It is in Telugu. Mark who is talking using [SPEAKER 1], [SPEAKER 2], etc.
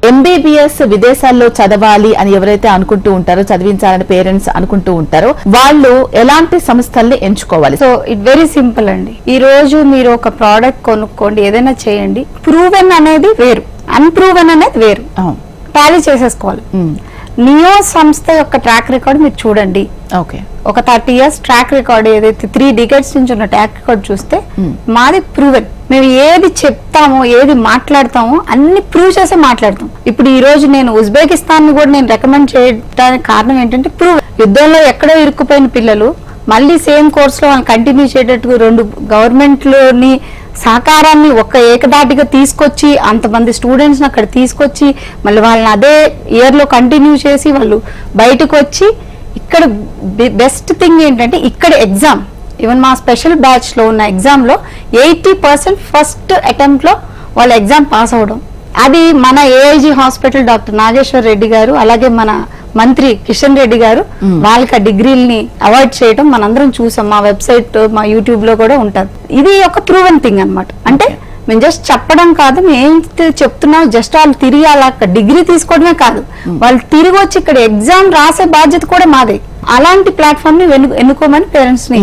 [SPEAKER 1] ఎంబీబీఎస్ విదేశాల్లో చదవాలి అని ఎవరైతే అనుకుంటూ ఉంటారో, చదివించాలని పేరెంట్స్ అనుకుంటూ ఉంటారో, వాళ్ళు ఎలాంటి సంస్థల్ని ఎంచుకోవాలి?
[SPEAKER 2] సో ఇట్ వెరీ సింపుల్ అండి. ఈ రోజు మీరు ఒక ప్రోడక్ట్ కొనుక్కోండి, ఏదైనా చేయండి, ప్రూవెన్ అనేది వేరు, అన్ప్రూవెన్ అనేది వేరు. టాలీ చేసేసుకోవాలి. నియో సంస్థ యొక్క ట్రాక్ రికార్డ్ మీరు చూడండి.
[SPEAKER 1] ఓకే,
[SPEAKER 2] ఒక 30 years ట్రాక్ రికార్డ్, ఏదైతే 3 decades నుంచి ఉన్న ట్రాక్ రికార్డ్ చూస్తే మాది ప్రూవెన్. మేము ఏది చెప్తామో, ఏది మాట్లాడతామో అన్ని ప్రూవ్ చేసి మాట్లాడతాం. ఇప్పుడు ఈ రోజు నేను ఉజ్బెకిస్తాన్ కూడా నేను రికమెండ్ చేయడానికి కారణం ఏంటంటే ప్రూవ్. యుద్ధంలో ఎక్కడో ఇరుక్కుపోయిన పిల్లలు మళ్ళీ సేమ్ కోర్స్ లో వాళ్ళు కంటిన్యూ చేయటట్టుగా 2 గవర్నమెంట్లోని సహకారాన్ని ఏకదాటిగా తీసుకొచ్చి అంతమంది స్టూడెంట్స్ అక్కడ తీసుకొచ్చి మళ్ళీ వాళ్ళని అదే ఇయర్ లో కంటిన్యూ చేసి వాళ్ళు బయటకు వచ్చి ఇక్కడ బెస్ట్ థింగ్ ఏంటంటే ఇక్కడ ఎగ్జామ్, ఈవెన్ మా స్పెషల్ బ్యాచ్ లో ఉన్న ఎగ్జామ్ లో 80% ఫస్ట్ అటెంప్ట్ లో వాళ్ళ ఎగ్జామ్ పాస్ అవడం. అది మన AIG hospital doctor Nageshwar Reddy garu, అలాగే మన మంత్రి కిషన్ రెడ్డి గారు వాళ్ళకి ఆ డిగ్రీలని అవాయిడ్ చేయడం మనందరం చూసాం. మా వెబ్సైట్, మా యూట్యూబ్ లో కూడా ఉంటుంది. ఇది ఒక ప్రూవెన్ థింగ్ అన్నమాట. అంటే మేము జస్ట్ చెప్పడం కాదు, మేము చెప్తున్నాం, జస్ట్ వాళ్ళు తిరిగి అలా డిగ్రీ తీసుకోవడమే కాదు, వాళ్ళు తిరిగి వచ్చి ఇక్కడ ఎగ్జామ్ రాసే బాధ్యత కూడా మాదే. అలాంటి ప్లాట్ఫామ్ ని ఎన్నుకోమని పేరెంట్స్ ని